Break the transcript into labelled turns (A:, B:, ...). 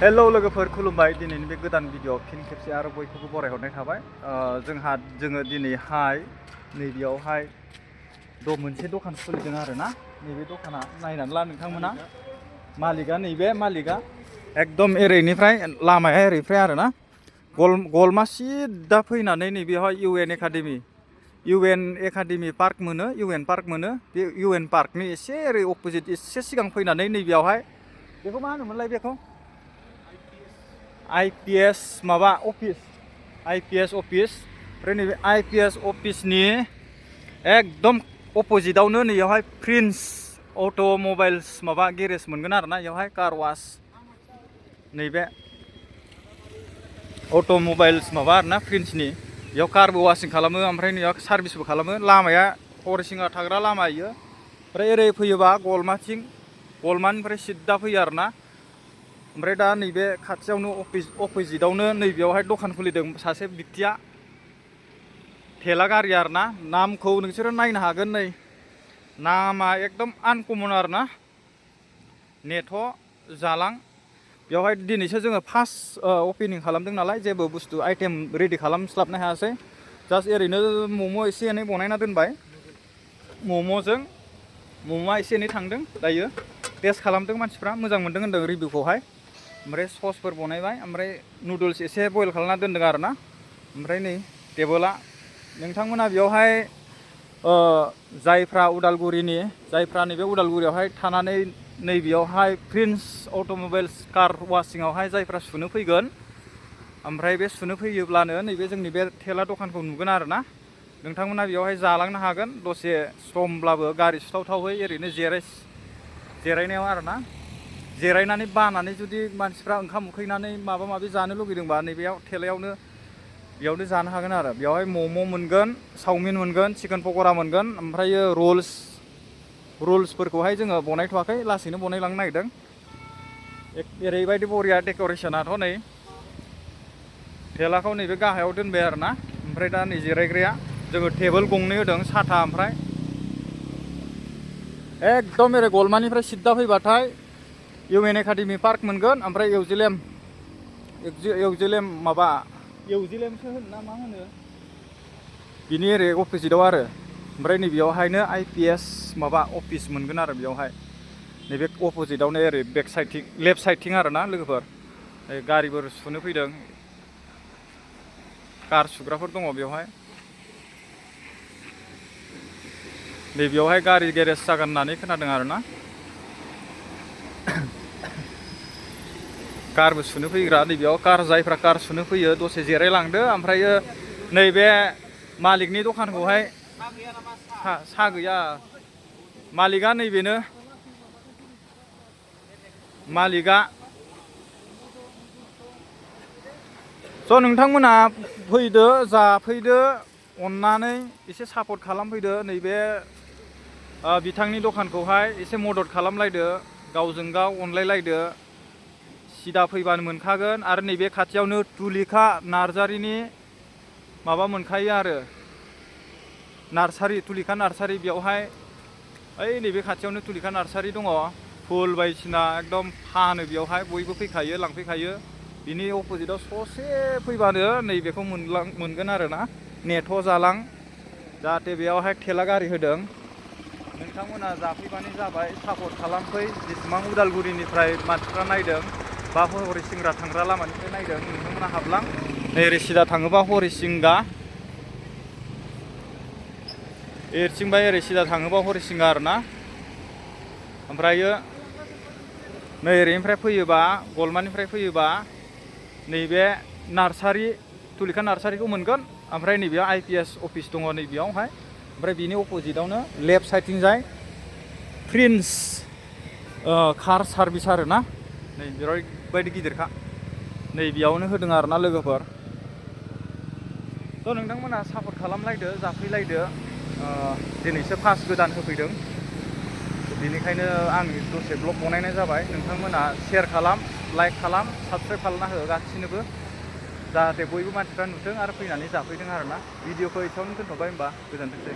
A: hello लोगोफोर खुलुमबाय दिनैनि बे गोदान भिडिअ फिन खेबसे आरो बयखौबो बरायहरनाय थाबाय जोङो दिनैहाय नैबेयावहाय मोनसे दखान खुलिदों आरो ना नैबे दखाना नायनानै ला नोंथांमोना मालिका नैबे मालिका एकदम ओरैनिफ्राय लामाया ओरैनिफ्राय आरो ना गलमा सिदा फैनानै नैबेयावहाय इउएन एकाडेमि पार्क मोनो पार्क मोनो बे इउएन पार्कनि एसे ओरै अपोजिट एसे सिगां फैनानै नैबेयावहाय बेखौ मा होनोमोनलाय बेखौ आईपीएस माबा अफिस आईपीएस अफिस ओमफ्राय नैबे आईपीएस अफिसनि एकदम अपोजिटआवनो नैयावहाय प्रिन्स अट'मबाइल्स माबा गेरेज मोनगोन आरो ना बेयावहाय कार वाश नैबे अट'मबाइल्स माबा आरो ना प्रिन्सनि बेयाव कारबो वाशिं खालामो ओमफ्राय नैयाव सार्भिसबो खालामो लामाया हरिसिङा थाग्रा लामा इयो ओमफ्राय ओरै फैयोबा गलमानिफ्राय सिदा फैयो आरो ना ओमफ्राय दा नैबे खाथियावनो अपोजिटआवनो नैबेयावहाय दखान खुलिदों सासे बिक्तिया थेला गारि आरो ना नामखौ नोंसोरो नायनो हागोन नै नामा एकदम आनकमन आरो ना नेथ' जालां बेवहाय दिनैसो जोङो फार्स्ट अपेनिं खालामदों नालाय जेबो बुस्थु आइटेम रेडि खालामस्लाबनो हायासै जास्ट ओरैनो मम' एसे एनै बनायना दोनबाय मम'आ एसे एनै थांदों दायो टेस्ट खालामदों मानसिफ्रा मोजां मोनदों होनदों रिभिउखौहाय ओमफ्राय ससफोर बनायबाय ओमफ्राय नुडल्स एसे बयल खालामना दोनदों आरो ना ओमफ्राय नै टेबोला नोंथांमोना बेयावहाय जायफ्रा नैबे उदालगुरियावहाय थानानै नैबेयावहाय प्रिन्स अट'मबाइल्स कार वाशिंआवहाय जायफ्रा सुनो फैगोन ओमफ्राय बे सुनो फैयोब्लानो नैबे जोंनि बे थेला दखानखौ नुगोन आरो ना नोंथांमोना बेयावहाय जालांनो हागोन दसे समब्लाबो गारि सुथावथावै ओरैनो जिरायनायाव आरो ना जिरायनानै बानानै जुदि मानसिफ्रा ओंखाम उखैनानै माबा माबि जानो लुगैदोंबा नैबेयाव थेलायावनो बेयावनो जानो हागोन आरो बेवहाय मम' मोनगोन चावमिन मोनगोन चिकेन पक'रा मोनगोन ओमफ्रायो रुल्सफोरखौहाय जोङो बनायथ'वाखै लासैनो बनायलांनो नागिरदों ओरैबायदि बरिया डेक'रेसनाथ' नै थेलाखौ नैबे गाहायाव दोनबाय आरो ना ओमफ्राय दा नै जिरायग्राया जोङो टेबोल गंनै होदों साथा ओमफ्राय एकदम ओरै गलमानिफ्राय सिदा फैबाथाय इउएन एकाडेमि पार्क मोनगोन ओमफ्राय इउजिलेमसो होनो ना मा होनो बिनि ओरै अपोजिटआव आरो ओमफ्राय नैबेयावहायनो आईपीएस माबा अफिस मोनगोन आरो बेयावहाय नैबे अपोजिटआवनो ओरै बेक साइडथिं लेफ्ट साइडथिं आरो ना लोगोफोर गारिफोर सुनो फैदों कार सुग्राफोर दङ बेवहाय नैबेयावहाय गारि गेरेज जागोन होननानै खोनादों आरो ना कारबो सुनो फैग्रा नैबेयाव जायफ्रा कार सुनो फैयो दसे जिरायलांदो ओमफ्रायो नैबे मालिकनि दखानखौहाय सा गैया मालिकआ नैबेनो स' नोंथांमोना फैदो जाफैदो अननानै एसे सापर्ट खालामफैदो नैबे बिथांनि दखानखौहाय एसे मदद खालामलायदो गावजों गाव अनलायलायदो सिदा फैबानो मोनखागोन आरो नैबे खाथियावनो तुलिका नार्जारिनि माबा मोनखायो आरो तुलिका नार्सारि बेयावहाय ओइ नैबे खाथियावनो तुलिका नार्सारि दङ फुल बायदिसिना एकदम फानो बेयावहाय बयबो फैखायो लांफैखायो बिनि अपोजिटआव ससे फैबानो नैबेखौ मोनगोन आरो ना नेथ' जालां जाहाथे बेयावहाय थेला गारि होदों नोंथांमोना जाफैबानो जाबाय सापर्ट खालामफै जेसेबां उदालगुरिनिफ्राय मानसिफ्रा नायदों बा हरिसिंगा थांग्रा लामानिफ्राय नायदों नोंथांमोना हाबलां नै ओरै सिदा थाङोबा हरिसिंगा ओरै सिदा थाङोबा हरिसिंगा आरो ना ओमफ्रायो नै ओरैनिफ्राय फैयोबा गलमानिफ्राय फैयोबा नैबे तुलिका नार्सारिखौ मोनगोन ओमफ्राय नैबेयाव आईपीएस अफिस दङ नैबेयावहाय ओमफ्राय बिनि अपोजिटआवनो लेफ्ट साइडथिंजाय प्रिन्स कार सार्भिस आरो ना नै बेबायदि गिदिरखा नै बेयावनो होदों आरो ना लोगोफोर थ' नोंथांमोना सापर्ट खालामलायदो जाफैलायदो दिनैसो फार्स्ट गोदान होफैदों बेनिखायनो आं दसे ब्लग बनायनाय जाबाय नोंथांमोना शेयार खालाम लाइक खालाम साबस्क्राइब खालामना हो गासिनोबो जाहाथे बयबो मानसिफ्रा नुथों आरो फैनानै जाफैदों आरो ना भिडिअखौ एसेयावनो दोनथ'बाय होमबा गोजोनथोंसै